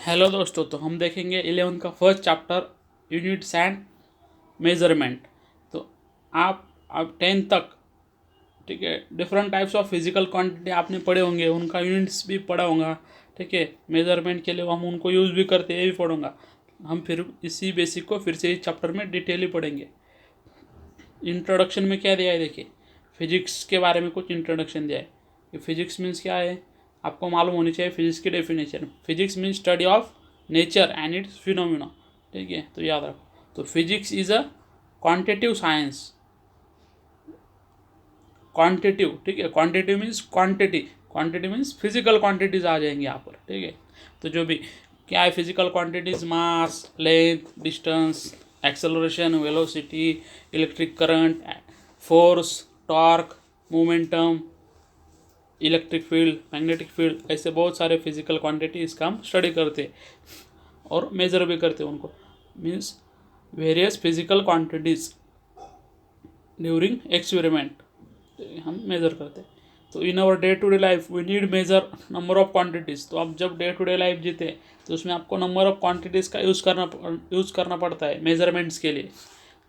Hello दोस्तों, तो हम देखेंगे 11th का first chapter units and measurement. तो आप 10th तक, ठीक है, different types of physical quantity आपने पढ़े होंगे, उनका यूनिट्स भी पढ़ा होगा। ठीक है, मेजरमेंट के लिए हम उनको यूज़ भी करते हैं, ये भी पढ़ूंगा। हम फिर इसी बेसिक को फिर से इस चैप्टर में डिटेल ही पढ़ेंगे। इंट्रोडक्शन में क्या दिया है, देखिए, फिजिक्स के बारे में कुछ इंट्रोडक्शन दिया है कि फिजिक्स मीन्स क्या है, आपको मालूम होनी चाहिए। फिजिक्स की definition, physics means study of nature and its phenomena. ठीक है, तो याद रखो। तो physics is a quantitative science, quantitative, ठीक है, quantitative means quantity, quantity means physical quantities आ जाएंगी यहाँ पर। ठीक है, तो जो भी क्या है physical quantities, mass, length, distance, acceleration, velocity, electric current, force, torque, momentum, electric field, magnetic field, ऐसे बहुत सारे फिजिकल क्वांटिटी इसका हम स्टडी करते हैं और मेजर भी करते हैं उनको। Means various physical quantities during experiment हम मेजर करते हैं। तो in our day to day life we need measure number of quantities. तो आप जब डे टू डे लाइफ जीते तो उसमें आपको नंबर ऑफ क्वांटिटीज़ का यूज़ करना पड़ता है मेजरमेंट्स के लिए।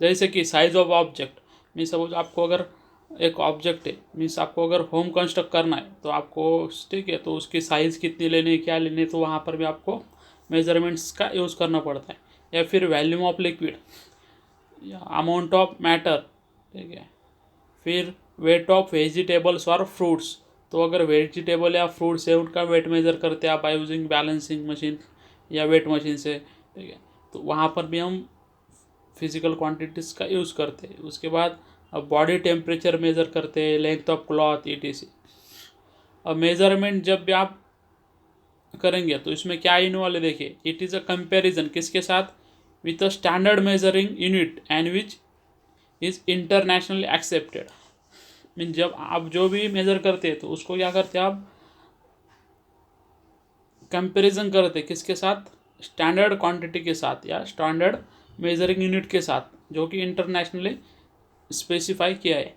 जैसे कि size of object, means suppose आपको अगर एक ऑब्जेक्ट है, मीन्स आपको अगर होम कंस्ट्रक्ट करना है तो आपको, ठीक है, तो उसकी साइज़ कितनी लेनी है, क्या लेनी है, तो वहाँ पर भी आपको मेजरमेंट्स का यूज़ करना पड़ता है। या फिर वॉल्यूम ऑफ लिक्विड या अमाउंट ऑफ मैटर, ठीक है, फिर वेट ऑफ वेजिटेबल्स और फ्रूट्स। तो अगर वेजिटेबल या फ्रूट्स है उनका वेट मेजर करते हैं आप बाय यूजिंग बैलेंसिंग मशीन या वेट मशीन से। ठीक है, तो वहाँ पर भी हम फिजिकल क्वांटिटीज़ का यूज़ करते हैं। उसके बाद अब बॉडी टेम्परेचर मेज़र करते हैं, लेंथ ऑफ क्लॉथ, etc। अब मेज़रमेंट जब भी आप करेंगे तो इसमें क्या इन्वॉल्व है, देखिए, इट इज़ अ कंपैरिजन किसके साथ, with a standard measuring unit and which is internationally accepted. Mean जब आप जो भी मेज़र करते हैं तो उसको क्या करते हैं आप, कंपैरिजन करते किसके साथ, स्टैंडर्ड क्वांटिटी के साथ या स्टैंडर्ड मेजरिंग यूनिट के साथ जो कि इंटरनेशनली स्पेसिफाई किया है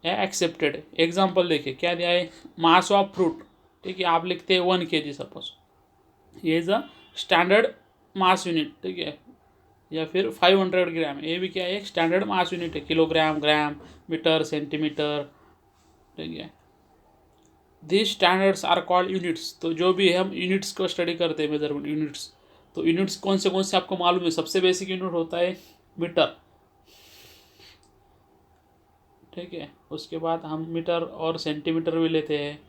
या एक्सेप्टेड है। एग्जाम्पल देखिए क्या दिया है, मास ऑफ फ्रूट, ठीक है, आप लिखते हैं 1 kg सपोज, ये is a standard mass unit. ठीक है, या फिर 500 ग्राम, ये भी क्या है, एक स्टैंडर्ड मास यूनिट है, किलोग्राम, ग्राम, मीटर, सेंटीमीटर। ठीक है, this standards are called units. तो जो भी हम यूनिट्स को स्टडी करते हैं, मेजरमेंट यूनिट्स, तो यूनिट्स कौन से आपको मालूम है। सबसे बेसिक यूनिट होता है मीटर। ठीक है, उसके बाद हम मीटर और सेंटीमीटर भी लेते हैं,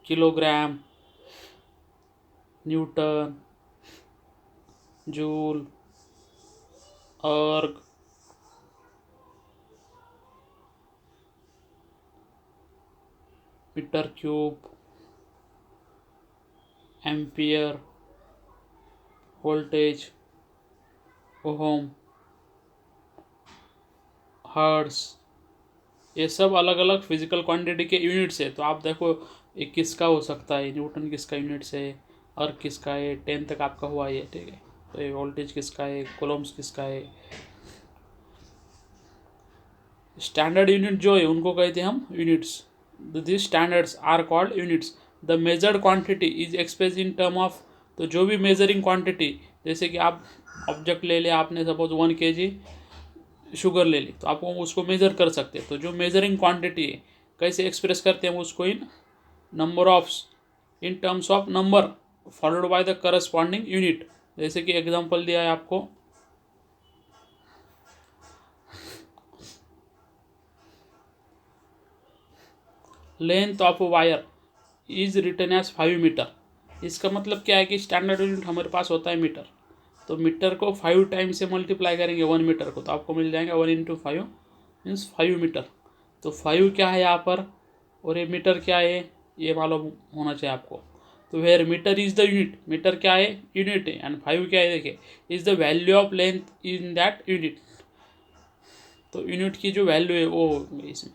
kilogram, newton, joule, erg, metre cube, ampere, voltage, ohm, hertz, ये सब अलग अलग फिजिकल क्वांटिटी के यूनिट्स है। तो आप देखो ये किसका हो सकता है, न्यूटन किसका यूनिट्स है, अर्ग किसका है, 10 तक आपका हुआ है। ठीक है, तो ये वोल्टेज किसका है, कोलम्स किसका है। स्टैंडर्ड यूनिट जो है उनको कहते हैं हम units. This standards are called units. The measured quantity is express in term of, तो जो भी मेजरिंग क्वांटिटी, जैसे कि आप ऑब्जेक्ट ले लिया आपने, सपोज 1 kg शुगर ले ली, तो आपको उसको मेज़र कर सकते हैं। तो जो मेजरिंग क्वांटिटी है कैसे एक्सप्रेस करते हैं हम उसको, in number of, in terms of number followed by the corresponding unit. जैसे कि एग्जांपल दिया है आपको, length of wire is written as 5 metre. इसका मतलब क्या है कि स्टैंडर्ड यूनिट हमारे पास होता है मीटर, तो मीटर को 5 टाइम्स से मल्टीप्लाई करेंगे 1 मीटर को, तो आपको मिल जाएगा 1 × 5 मीन्स 5 मीटर। तो 5 क्या है यहाँ पर, और ये मीटर क्या है, ये मालूम होना चाहिए आपको। तो where metre is the unit, metre क्या है, यूनिट है, एंड 5 क्या है, देखिए, is the value of length in that unit. तो यूनिट की जो वैल्यू है वो इसमें।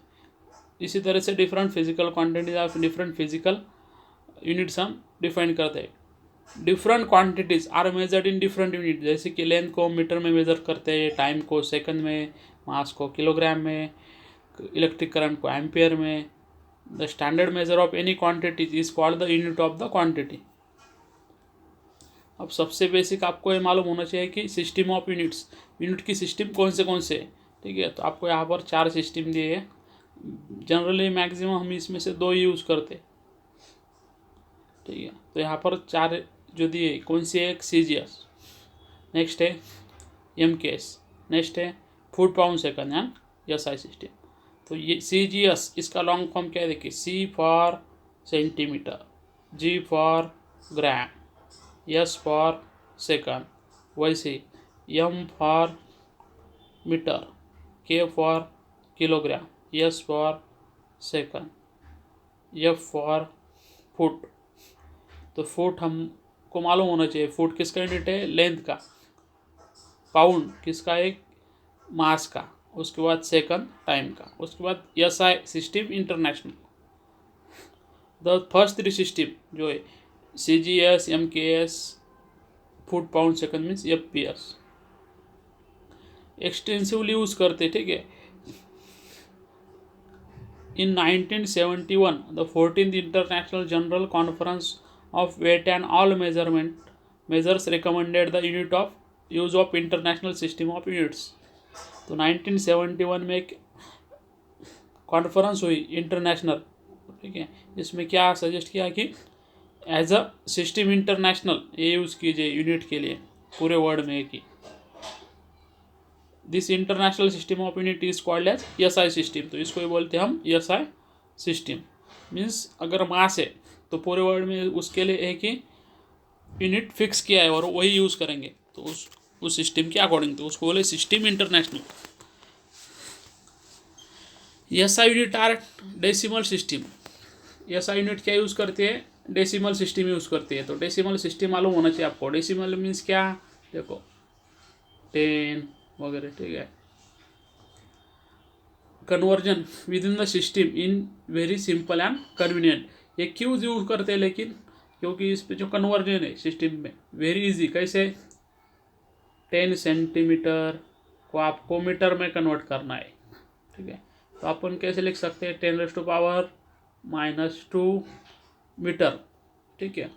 इसी तरह से different physical quantities of different physical units हम डिफाइन करते हैं। Different quantities are measured in different unit. जैसे कि लेंथ को मीटर में मेजर करते हैं, टाइम को सेकंड में, मास को किलोग्राम में, इलेक्ट्रिक करंट को एम्पियर में, the standard measure of any quantity is called the unit of the quantity. अब सबसे बेसिक आपको ये मालूम होना चाहिए कि सिस्टम ऑफ यूनिट्स, यूनिट की सिस्टम कौन से है। ठीक है, तो आपको यहाँ पर 4 सिस्टम दिए हैं। जनरली मैक्सिमम हम इसमें से 2 यूज़ करते। ठीक है, तो यहाँ पर 4 जो दिए कौन सी है, एक CGS, नेक्स्ट है MKS, नेक्स्ट है foot pound second and SI system. तो ये CGS इसका लॉन्ग फॉर्म क्या है देखिए, C for centimetre, G for gram, S for second, वैसे M for metre, K for kilogram, S for second, F for foot. तो foot हमको मालूम होना चाहिए, फुट किसका यूनिट है, लेंथ का, पाउंड किसका है, मास का, उसके बाद सेकंड टाइम का, उसके बाद SI system international. The first 3 system जो है CGS, MKS, foot pound second means FPS extensively use करते। ठीक है, in 1971 the 14th international general conference of weight and all measures recommended the unit of use of international system of units. तो 1971 में एक conference हुई international. ठीक है, इसमें क्या सजेस्ट किया कि एज अ सिस्टम इंटरनेशनल ये यूज़ कीजिए यूनिट के लिए पूरे वर्ल्ड में एक ही। This international system of unit is called as SI system. तो इसको ही बोलते हैं हम SI सिस्टम। मीन्स अगर मास है तो पूरे वर्ल्ड में उसके लिए एक ही यूनिट फिक्स किया है और वही यूज़ करेंगे, तो उस सिस्टम के अकॉर्डिंग, तो उसको बोले system international. SI unit are decimal system. SI unit क्या यूज़ करते हैं, डेसिमल सिस्टम यूज़ करते हैं। तो डेसिमल सिस्टम मालूम होना चाहिए आपको। डेसिमल मीन्स क्या, देखो 10 वगैरह। ठीक है, conversion with in the system in very simple and convenient. ये क्यों यूज करते हैं, लेकिन क्योंकि इस पे जो कन्वर्जन है सिस्टम में वेरी इजी। कैसे, 10 सेंटीमीटर को आपको मीटर में कन्वर्ट करना है। ठीक है, तो अपन कैसे लिख सकते हैं, 10⁻⁻² मीटर। ठीक है,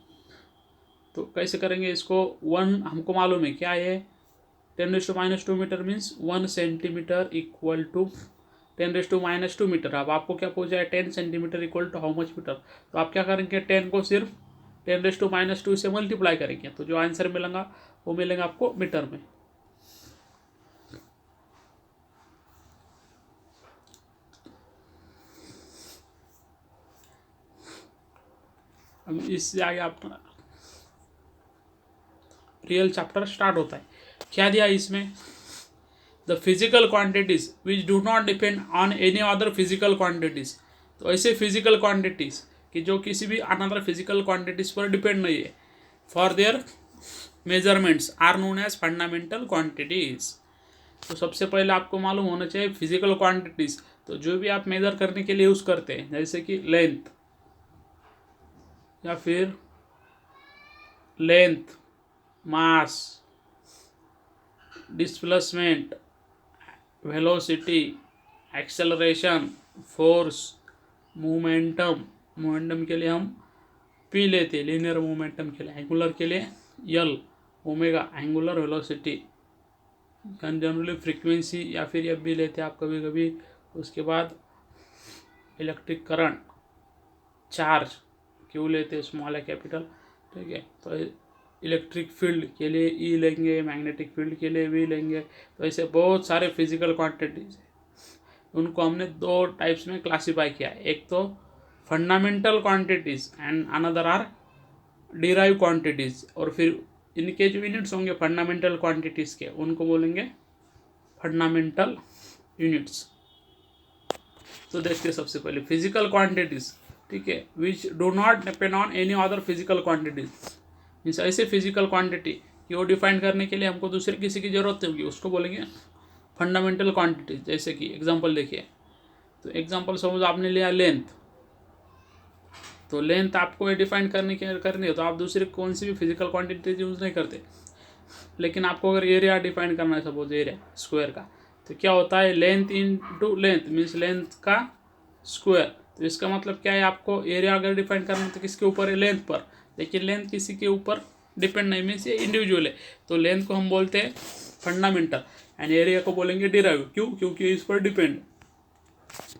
तो कैसे करेंगे इसको, 1 हमको मालूम है क्या है, 10⁻² metre means 1 centimetre equal to 10⁻² metre. अब आपको क्या पूछा है, 10 centimetre equal to how much metre. तो आप क्या करेंगे, 10 को सिर्फ 10⁻² से मल्टीप्लाई करेंगे, तो जो आंसर मिलेगा वो मिलेगा आपको मीटर में। अब इससे आगे अपना रियल चैप्टर स्टार्ट होता है। क्या दिया इसमें, the physical quantities which do not depend on any other physical quantities. तो ऐसे फिजिकल क्वांटिटीज कि जो किसी भी अनदर फिजिकल क्वांटिटीज पर डिपेंड नहीं है, for their measurements are known as fundamental quantities. तो सबसे पहले आपको मालूम होना चाहिए फिजिकल क्वांटिटीज। तो जो भी आप मेजर करने के लिए यूज करते हैं, जैसे कि लेंथ या फिर length, mass, displacement, velocity, acceleration, force, momentum के लिए हम P लेते हैं, लीनियर मोमेंटम के लिए, एंगुलर के लिए L, omega angular velocity, generally frequency या फिर F भी लेते हैं आप कभी कभी। उसके बाद इलेक्ट्रिक करंट, चार्ज Q लेते हैं, स्मॉल है कैपिटल। ठीक है, तो इलेक्ट्रिक फील्ड के लिए E लेंगे, मैग्नेटिक फील्ड के लिए V लेंगे। तो ऐसे बहुत सारे फिजिकल क्वांटिटीज हैं, उनको हमने 2 टाइप्स में क्लासीफाई किया है। एक तो fundamental quantities and another are derive quantities. और फिर इनके जो यूनिट्स होंगे फंडामेंटल क्वांटिटीज के, उनको बोलेंगे फंडामेंटल यूनिट्स। तो देखते हैं सबसे पहले फिजिकल क्वांटिटीज। ठीक है, विच do not depend on any other physical quantities. Means ऐसे फिजिकल क्वांटिटी कि वो डिफाइन करने के लिए हमको दूसरे किसी की ज़रूरत होगी, उसको बोलेंगे फंडामेंटल क्वांटिटीज। जैसे कि एग्जांपल देखिए, तो एग्जांपल सपोज आपने लिया लेंथ। तो लेंथ आपको डिफाइन करनी है तो आप दूसरी कौन सी भी फिजिकल क्वांटिटी यूज़ नहीं करते। लेकिन आपको अगर एरिया डिफाइन करना है, सपोज एरिया स्क्वायर का, तो क्या होता है, length into length means length का स्क्वायर तो इसका मतलब क्या है, आपको एरिया अगर डिफाइन करना तो किसके ऊपर है, लेंथ पर, लेकिन लेंथ किसी के ऊपर डिपेंड नहीं, मीन्स ये इंडिविजुअल है। तो लेंथ को हम बोलते हैं फंडामेंटल एंड एरिया को बोलेंगे डिराइव। क्यों? क्योंकि इस पर डिपेंड।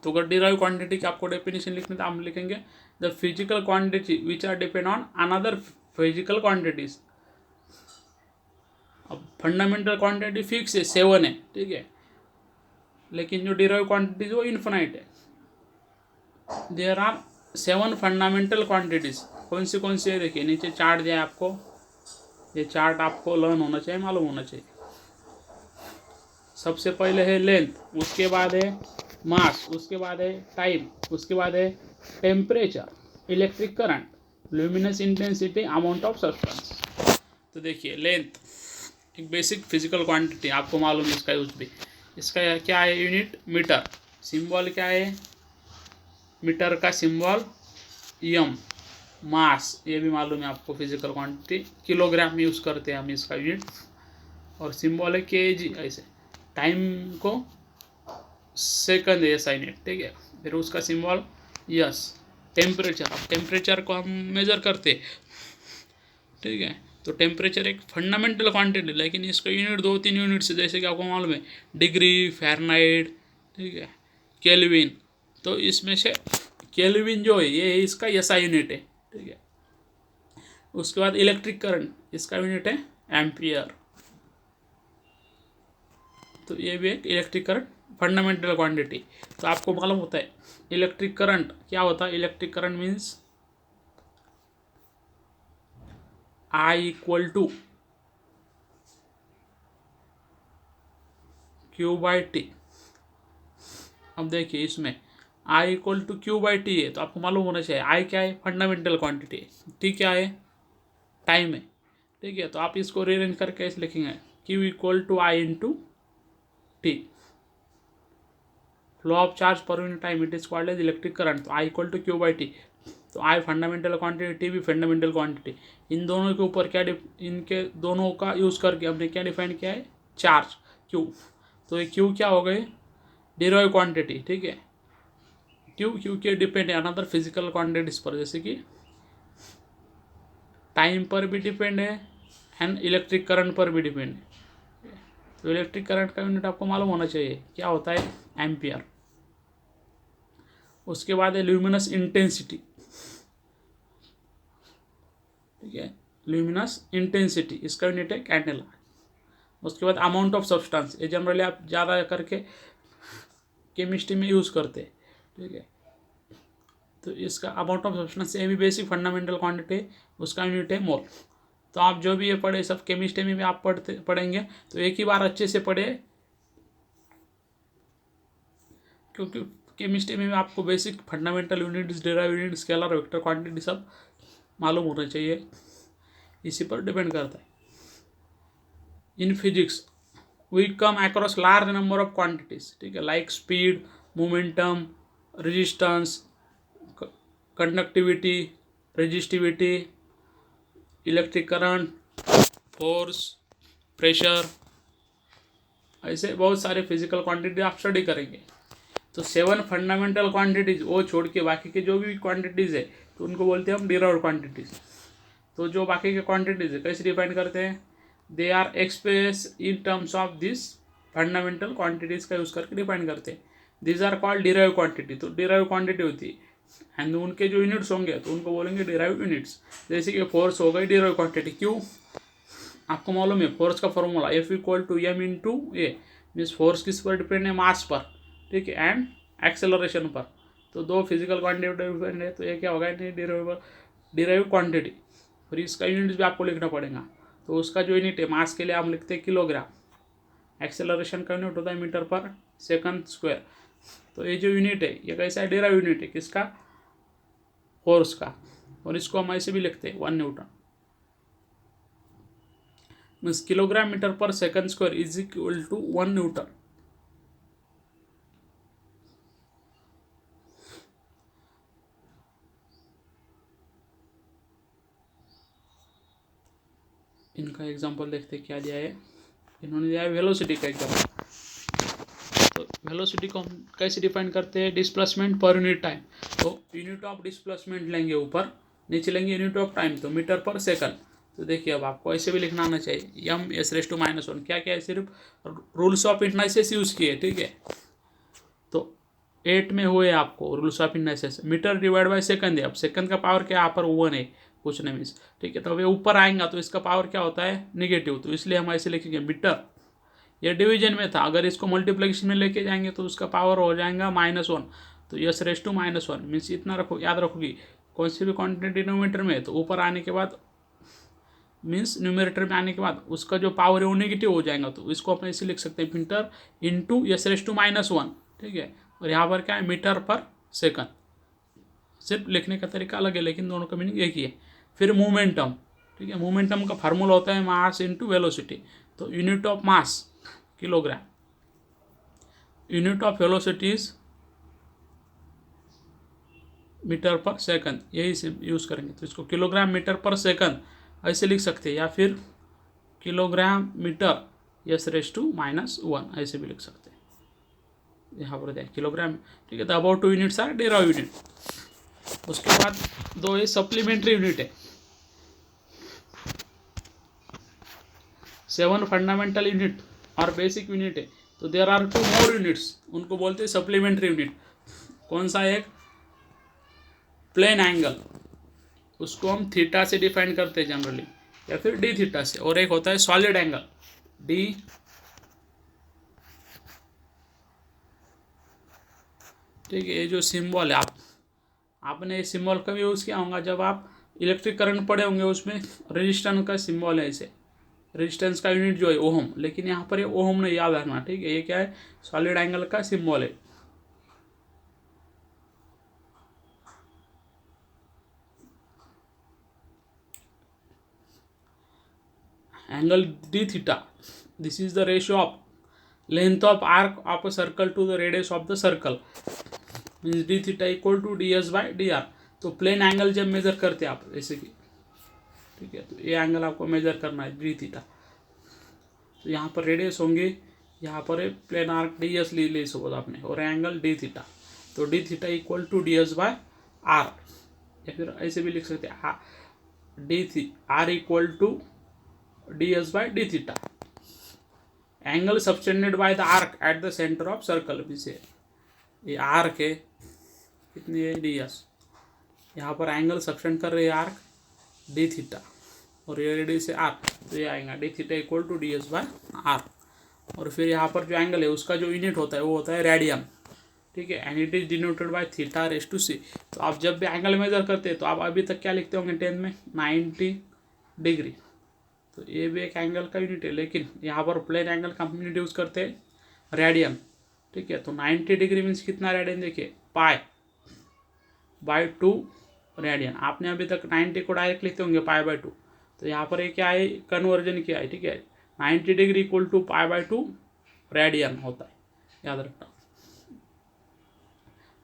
तो अगर डिराइव क्वांटिटी की आपको डेफिनेशन लिखनी तो हम लिखेंगे the physical quantity which are depend on another physical quantities. अब फंडामेंटल क्वांटिटी फिक्स है, 7 है, ठीक है, लेकिन जो डिराइव क्वांटिटीज वो इन्फिनाइट है। There are 7 fundamental quantities. कौन सी है देखिए, नीचे चार्ट दिया है आपको, ये चार्ट आपको लर्न होना चाहिए, मालूम होना चाहिए। सबसे पहले है लेंथ, उसके बाद है मास, उसके बाद है टाइम, उसके बाद है temperature, electric current, luminous intensity, amount of substance. तो देखिए लेंथ एक बेसिक फिजिकल क्वांटिटी, आपको मालूम है इसका यूज भी। इसका क्या है यूनिट, मीटर। सिंबल क्या है, मीटर का सिंबल एम। मास ये भी मालूम है आपको, फिजिकल क्वांटिटी किलोग्राम में यूज़ करते हैं हम इसका यूनिट, और सिंबल है केजी। ऐसे टाइम को सेकंड है ऐसा यूनिट, ठीक है। फिर उसका सिंबल यस। टेम्परेचर, अब टेम्परेचर को हम मेजर करते, ठीक है। तो टेम्परेचर एक फंडामेंटल क्वांटिटी, लेकिन इसका यूनिट 2-3 यूनिट्स है, जैसे कि आपको मालूम है डिग्री, फ़ारेनहाइट, ठीक है, केल्विन। तो इसमें से केल्विन जो है ये इसका एसआई यूनिट है, ठीक है। उसके बाद इलेक्ट्रिक करंट, इसका यूनिट है एम्पियर। तो ये भी एक इलेक्ट्रिक करंट फंडामेंटल क्वांटिटी। तो आपको मालूम होता है इलेक्ट्रिक करंट क्या होता है। Electric current means I equal to Q by t. अब देखिए इसमें I equal to Q by t है, तो आपको मालूम होना चाहिए I क्या है, फंडामेंटल क्वांटिटी है, T क्या है, टाइम है, ठीक है। तो आप इसको रीअरेंज करके ऐसे लिखेंगे Q equal to I into t. Flow of charge per unit time, it is called as electric current. तो I equal to Q by t. तो I फंडामेंटल क्वांटिटी, टी भी फंडामेंटल क्वांटिटी। इन दोनों के ऊपर क्या इनके दोनों का यूज़ करके हमने क्या डिफाइन किया है, चार्ज Q। तो ये Q क्या हो गए, डिराइव क्वांटिटी, ठीक है। Q के डिपेंड है अनदर फिजिकल क्वांटिटीज पर, जैसे कि टाइम पर भी डिपेंड है एंड इलेक्ट्रिक करंट पर भी डिपेंड है। तो इलेक्ट्रिक करंट का यूनिट आपको मालूम होना चाहिए क्या होता है, एम्पियर। उसके बाद है ल्यूमिनस इंटेंसिटी, ठीक है, ल्यूमिनस इंटेंसिटी, इसका यूनिट है कैंडेला। उसके बाद अमाउंट ऑफ सब्सटेंस, ये जनरली आप ज़्यादा करके केमिस्ट्री में यूज़ करते हैं, ठीक है। तो इसका अमाउंट ऑफ सब्सटेंस ये भी बेसिक फंडामेंटल क्वांटिटी है, उसका यूनिट है मोल। तो आप जो भी ये पढ़े सब केमिस्ट्री में भी आप पढ़ेंगे, तो एक ही बार अच्छे से पढ़े, क्योंकि केमिस्ट्री में भी आपको basic fundamental units, derive unit, scalar, vector, quantity सब मालूम होना चाहिए, इसी पर डिपेंड करता है। In physics we come across large number of quantities, ठीक है, like speed, momentum, resistance, conductivity, resistivity, electric current, force, pressure, ऐसे बहुत सारे फिजिकल क्वांटिटी आप स्टडी करेंगे। तो 7 फंडामेंटल क्वांटिटीज वो छोड़ के बाकी के जो भी क्वांटिटीज़ है तो उनको बोलते हैं हम डिराइव्ड क्वांटिटीज। तो जो बाकी के क्वांटिटीज है कैसे डिफाइन करते हैं, they are express in terms of this fundamental quantities का यूज़ करके डिफाइन करते हैं। This are called derive quantity. तो डिराइव क्वांटिटी होती है एंड उनके जो यूनिट्स होंगे तो उनको बोलेंगे डिराइव यूनिट्स। जैसे कि फोर्स हो गई डिराइव क्वांटिटी। क्यों, आपको मालूम है फोर्स का formula F equal to m into a, means force किस पर डिपेंड है, मास पर, ठीक है, एंड एक्सेलरेशन पर। तो दो फिजिकल क्वांटिटी डिपेंड है, तो ये क्या होगा, डिराइव क्वांटिटी। और इसका यूनिट भी आपको लिखना पड़ेगा। तो उसका जो यूनिट है मास के लिए हम लिखते हैं किलोग्राम, एक्सेलरेशन का यूनिट होता है मीटर पर सेकंड स्क्वायर। तो ये जो यूनिट है ये कैसा है, डिराइव यूनिट है, किसका, फोर्स का। और इसको हम ऐसे भी लिखते हैं 1 newton, means kilogram metre per second square is equal to 1 newton. इनका एग्जांपल देखते हैं क्या दिया है। इन्होंने दिया है वेलोसिटी का एग्जांपल। तो वेलोसिटी को हम कैसे डिफाइन करते हैं, डिस्प्लेसमेंट पर यूनिट टाइम। तो यूनिट ऑफ डिस्प्लेसमेंट लेंगे ऊपर, नीचे लेंगे यूनिट ऑफ टाइम, तो मीटर पर सेकंड। तो देखिए अब आपको ऐसे भी लिखना आना चाहिए, एम एस रेस टू -1। क्या क्या है, सिर्फ रूल्स ऑफ इंडनाइसिस यूज़ किए, ठीक है। तो 8 में हुए आपको rules of indices, metre divide by second है। अब सेकंड का पावर क्या है, यहाँ पर 1 है, कुछ नहीं मीन्स, ठीक है। तो अब ये ऊपर आएगा तो इसका पावर क्या होता है, नेगेटिव, तो इसलिए हम ऐसे लिखेंगे मीटर। ये डिवीजन में था, अगर इसको मल्टीप्लिकेशन में लेके जाएंगे तो उसका पावर हो जाएगा -1। तो यस रेस टू -1 मीन्स इतना रखो, याद रखोगी कौन सी भी क्वांटिटी डिनोमीटर में, तो ऊपर आने के बाद मीन्स न्यूमरेटर में आने के बाद उसका जो पावर है वो नेगेटिव हो जाएगा। तो इसको अपन ऐसे लिख सकते हैं, metre into s raise to -1, ठीक है। और यहाँ पर क्या है, मीटर पर सेकंड। सिर्फ लिखने का तरीका अलग है लेकिन दोनों का मीनिंग एक ही है। फिर मोमेंटम, ठीक है। मोमेंटम का फार्मूला होता है मास इंटू वेलोसिटी। तो unit of mass kilogram, unit of velocity is metre per second, यही से यूज़ करेंगे। तो इसको किलोग्राम मीटर पर सेकंड ऐसे लिख सकते हैं, या फिर kilogram metre s raise to -1 ऐसे भी लिख सकते हैं। यहाँ पर देखिए किलोग्राम, ठीक है। तो about 2 units are derive unit. उसके बाद 2 ये सप्लीमेंट्री यूनिट है, 7 फंडामेंटल यूनिट और बेसिक यूनिट है। तो देर आर 2 मोर यूनिट्स, उनको बोलते हैं सप्लीमेंट्री यूनिट। कौन सा, एक प्लेन एंगल, उसको हम थीटा से डिफाइन करते हैं जनरली, या फिर डी थीटा से। और एक होता है सॉलिड एंगल, डी, ठीक है। ये जो सिंबल है, आपने ये सिंबल कब यूज़ किया होगा, जब आप इलेक्ट्रिक करंट पढ़े होंगे, उसमें रेजिस्टेंस का सिंबल है ऐसे, रेजिस्टेंस का यूनिट जो है ओहम, लेकिन यहाँ पर ये ओहम नहीं याद रखना, ठीक है। ये क्या है, सॉलिड एंगल का सिंबल है। Angle d theta, this is the ratio of length of arc of a circle to the radius of the circle, means d theta equal to d s by d r. तो plane angle जब measure करते हैं आप जैसे कि, ठीक है, तो ये एंगल आपको मेजर करना है डी थीटा। तो यहाँ पर रेडियस होंगे, यहाँ पर प्लेन आर्क डी एस ले सपोज आपने, और एंगल डी थीटा। तो d theta equal to d s by r, या फिर ऐसे भी लिख सकते हैं डी थी r equal to d s by d theta. Angle subtended by the arc at the centre of circle, से ये आर्क है, कितनी है, डी एस। यहाँ पर एंगल सबटेंड कर रहे हैं आर्क डी थीटा, और ये रेडियस है आर, तो ये आएगा d theta equal to d s by r. और फिर यहाँ पर जो एंगल है उसका जो यूनिट होता है वो होता है रेडियन, ठीक है। And it is denoted by theta raise to C. तो आप जब भी एंगल मेजर करते हैं तो आप अभी तक क्या लिखते होंगे 10th में, 90 डिग्री। तो ये भी एक एंगल का यूनिट है, लेकिन यहाँ पर प्लेन एंगल का हम यूनिट यूज़ करते हैं रेडियन, ठीक है। तो 90 डिग्री मीन्स कितना रेडियन, देखिए पाई बाय 2 रेडियन। आपने अभी तक 90 को डायरेक्ट लिखते होंगे पाई बाय 2, तो यहाँ पर ये क्या है, कन्वर्जन किया है, ठीक है। 90 degree equal to pi by 2 radian होता है, याद रखना।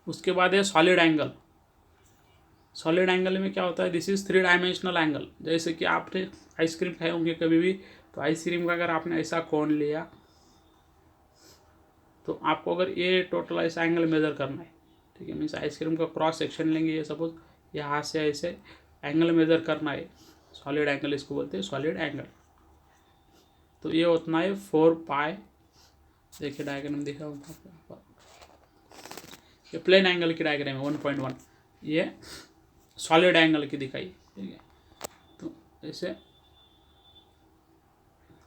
उसके बाद है सॉलिड एंगल। सॉलिड एंगल में क्या होता है, दिस इज 3 डायमेंशनल एंगल। जैसे कि आपने आइसक्रीम खाए होंगे कभी भी, तो आइसक्रीम का अगर आपने ऐसा कोन लिया, तो आपको अगर ये टोटल ऐसा एंगल मेजर करना है, ठीक है, मीन्स आइसक्रीम का क्रॉस सेक्शन लेंगे, ये सपोज यहाँ से ऐसे एंगल मेजर करना है, सॉलिड एंगल इसको बोलते हैं सॉलिड एंगल। तो ये उतना है 4 पाई, देखिए डायग्राम दिखा होगा, ये प्लेन एंगल की डायग्राम है 1.1, ये सॉलिड एंगल की दिखाई, ठीक है। तो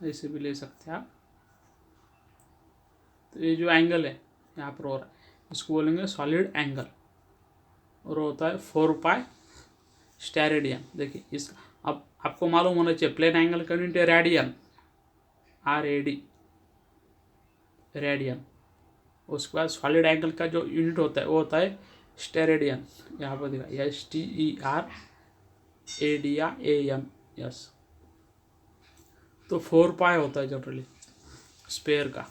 ऐसे भी ले सकते हैं आप। तो ये जो एंगल है यहाँ पर हो रहा है, इसको बोलेंगे सॉलिड एंगल, और होता है 4 पाई स्टेरेडियन। देखिए इस, अब आपको मालूम होना चाहिए प्लेन एंगल का यूनिट है रेडियन, RAD, रेडियन। उसके बाद सॉलिड एंगल का जो यूनिट होता है वो होता है स्टेरेडियन, यहाँ पर दिखा STERADIAN, यस। तो 4 पाई होता है जनरली स्पेयर का।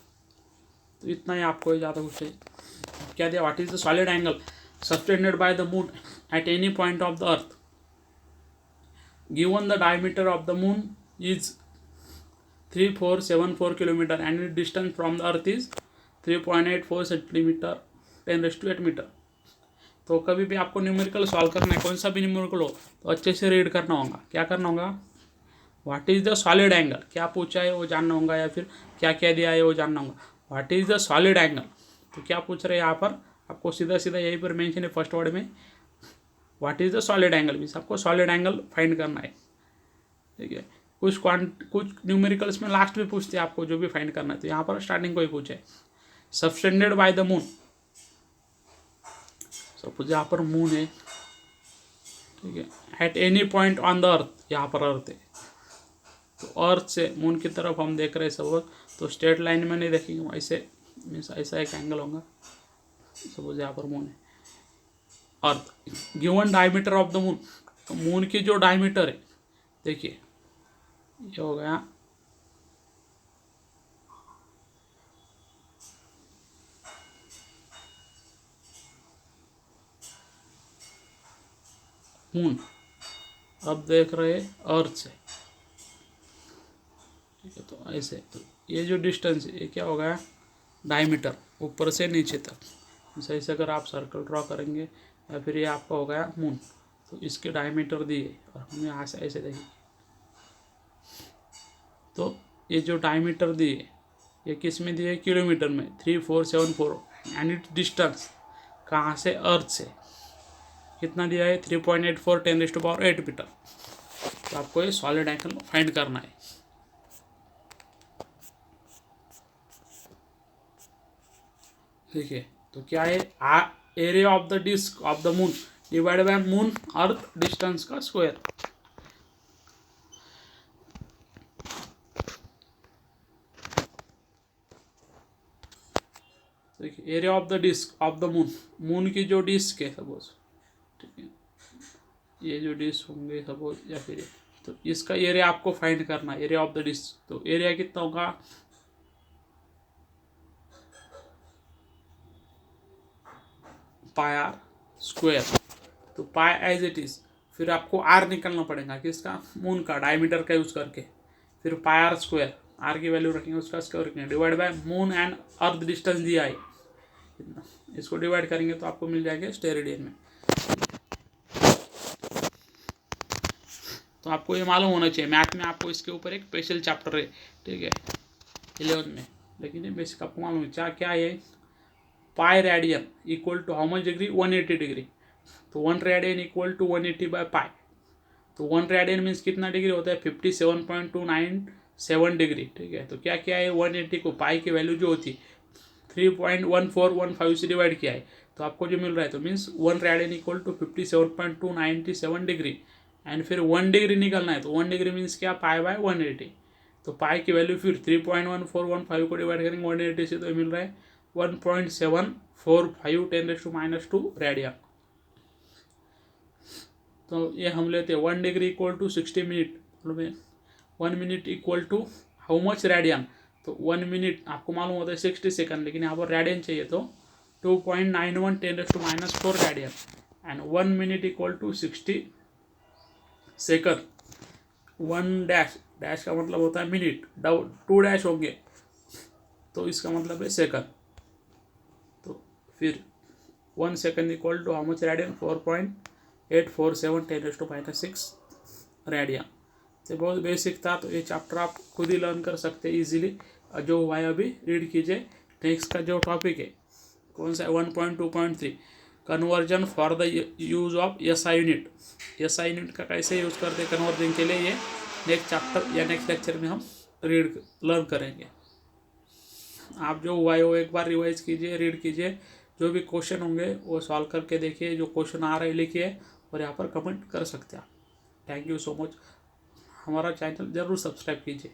तो इतना ही आपको ज़्यादा कुछ है क्या दिया, what is the solid angle subtended by the moon at any point of the earth, given the diameter of the moon is 3474 kilometre and distance from the earth is 3.84 centimetre 10⁸ metre. तो कभी भी आपको numerical solve करना है, कौन सा भी numerical हो तो अच्छे से रीड करना होगा। क्या करना होगा, what is the solid angle, क्या पूछा है वो जानना होगा, या फिर क्या क्या दिया है वो जानना होगा। What is the solid angle, तो क्या पूछ रहे हैं यहाँ पर, आपको सीधा सीधा यहीं पर मेंशन है फर्स्ट वर्ड में, what is the solid angle means आपको सॉलिड एंगल फाइंड करना है। ठीक है, कुछ न्यूमेरिकल्स में लास्ट में पूछते हैं आपको जो भी फाइंड करना है, तो यहाँ पर स्टार्टिंग को ही पूछे subtended by the moon. Suppose यहाँ पर मून है, ठीक है, eight any point on the earth, यहाँ पर अर्थ है, तो अर्थ से मून की तरफ हम देख रहे हैं सपोज, तो स्ट्रेट लाइन में नहीं देखेंगे, ऐसे मीन्स ऐसा एक एंगल होगा। सपोज यहाँ पर मून है, earth given diameter of the moon, तो मून की जो डायमीटर है देखिए ये हो गया मून, अब देख रहे अर्थ से, ठीक है, तो ऐसे, तो ये जो डिस्टेंस है ये क्या हो गया डायमीटर, ऊपर से नीचे तक। सही से अगर आप सर्कल ड्रॉ करेंगे या फिर ये आपका हो गया मून, तो इसके डायमीटर दिए और हम यहाँ से ऐसे देखेंगे, तो ये जो डायमीटर दिए ये किस में दिए, किलोमीटर में 3474, एंड इट डिस्टेंस कहाँ से, अर्थ से कितना दिया है 3.84 10⁸ मीटर। तो आपको ये सॉलिड एंगल फाइंड करना है। ठीक है, तो क्या है, area of the disc of the moon divide by moon earth distance का स्क्वायर। देखिए area of the disc of the moon, moon की जो डिस्क है सपोज, ठीक है, ये जो डिस्क होंगे सपोज या फिर तो इसका एरिया आपको फाइंड करना है, एरिया ऑफ द डिस्क। तो एरिया कितना होगा, पाई आर स्क्वायर, तो पाई एज इट इज, फिर आपको आर निकालना पड़ेगा किसका, मून का, डायमीटर का यूज करके, फिर पाई आर स्क्वायर, आर की वैल्यू रखेंगे उसका स्क्वायर रखेंगे, divide by moon and earth distance दिया है, इसको डिवाइड करेंगे तो आपको मिल जाएगा स्टेरेडियन में। तो आपको ये मालूम होना चाहिए, मैथ में आपको इसके ऊपर एक स्पेशल चैप्टर है, ठीक है, 11 में, लेकिन ये बेसिक आपको मालूम है क्या है, pi radian equal to how much degree, 180 degree, तो 1 radian equal to 180 by pi, तो 1 रेडियन मीन्स कितना डिग्री होता है, 57.297 डिग्री। ठीक है, तो क्या किया है, 180 को पाई की वैल्यू जो होती 3.1415 से डिवाइड किया है, तो आपको जो मिल रहा है, तो means 1 radian equal to 57.297 degree, and फिर 1 डिग्री निकलना है, तो 1 डिग्री मीन्स क्या, पाई बाय 180, तो पाई की वैल्यू फिर 3.1415 को डिवाइड करेंगे 180 से, तो मिल रहा है 1.745 10⁻² रेडियन। तो ये हम लेते हैं 1 डिग्री इक्वल टू 60 मिनट, मतलब 1 minute equal to how much radian, तो 1 मिनट आपको मालूम होता है 60 सेकंड, लेकिन यहाँ पर रेडियन चाहिए तो 2.91 10⁻⁴ radian, and 1 minute equal to 60 second, 1 dash, dash का मतलब होता है मिनट, 2 डैश होंगे तो इसका मतलब है सेकंड, तो फिर 1 second equal to how much radian, 4.847 10⁻⁶ radian. तो बहुत बेसिक था, तो ये चैप्टर आप खुद ही लर्न कर सकते हैं इजीली, जो हुआ है अभी रीड कीजिए। नेक्स्ट का जो टॉपिक है कौन सा है, 1.2.3 conversion for the use of SI unit, SI unit का कैसे यूज़ करते हैं कन्वर्जन के लिए, ये नेक्स्ट चैप्टर या नेक्स्ट लेक्चर में हम लर्न करेंगे। आप जो हुआ है वो एक बार रिवाइज कीजिए, रीड कीजिए, जो भी क्वेश्चन होंगे वो सॉल्व करके देखिए, जो क्वेश्चन आ रहा है लिखिए और यहाँ पर कमेंट कर सकते हैं आप। थैंक यू सो मच, हमारा चैनल ज़रूर सब्सक्राइब कीजिए।